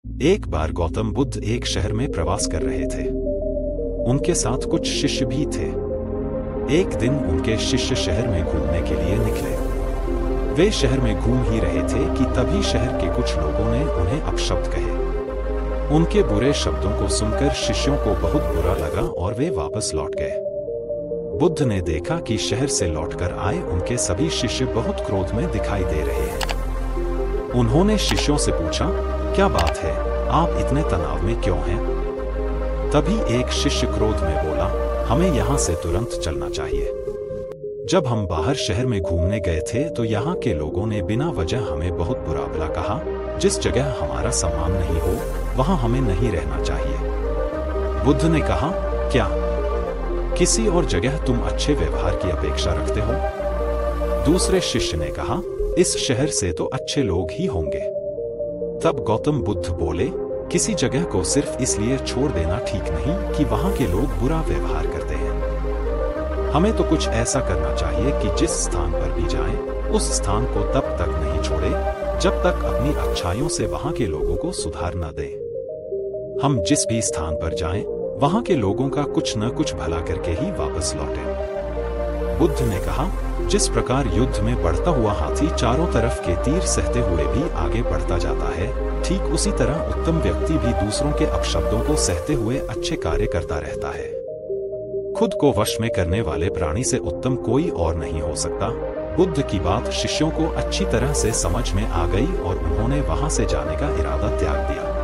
एक बार गौतम बुद्ध एक शहर में प्रवास कर रहे थे। उनके साथ कुछ शिष्य भी थे। एक दिन उनके शिष्य शहर में घूमने के लिए निकले। वे शहर में घूम ही रहे थे कि तभी शहर के कुछ लोगों ने उन्हें अपशब्द कहे। उनके बुरे शब्दों को सुनकर शिष्यों को बहुत बुरा लगा और वे वापस लौट गए। बुद्ध ने देखा कि शहर से लौटकर आए उनके सभी शिष्य बहुत क्रोध में दिखाई दे रहे हैं। उन्होंने शिष्यों से पूछा, क्या बात है, आप इतने तनाव में क्यों हैं? तभी एक शिष्य क्रोध में बोला, हमें यहाँ से तुरंत चलना चाहिए। जब हम बाहर शहर में घूमने गए थे तो यहाँ के लोगों ने बिना वजह हमें बहुत बुरा भला कहा। जिस जगह हमारा सम्मान नहीं हो वहाँ हमें नहीं रहना चाहिए। बुद्ध ने कहा, क्या किसी और जगह तुम अच्छे व्यवहार की अपेक्षा रखते हो? दूसरे शिष्य ने कहा, इस शहर से तो अच्छे लोग ही होंगे। तब गौतम बुद्ध बोले, किसी जगह को सिर्फ इसलिए छोड़ देना ठीक नहीं कि वहां के लोग बुरा व्यवहार करते हैं। हमें तो कुछ ऐसा करना चाहिए कि जिस स्थान पर भी जाएं, उस स्थान को तब तक नहीं छोड़े जब तक अपनी अच्छाइयों से वहां के लोगों को सुधार न दें। हम जिस भी स्थान पर जाएं, वहां के लोगों का कुछ न कुछ भला करके ही वापस लौटें। बुद्ध ने कहा, जिस प्रकार युद्ध में बढ़ता हुआ हाथी चारों तरफ के तीर सहते हुए भी आगे बढ़ता जाता है, ठीक उसी तरह उत्तम व्यक्ति भी दूसरों के अपशब्दों को सहते हुए अच्छे कार्य करता रहता है। खुद को वश में करने वाले प्राणी से उत्तम कोई और नहीं हो सकता। बुद्ध की बात शिष्यों को अच्छी तरह से समझ में आ गई और उन्होंने वहां से जाने का इरादा त्याग दिया।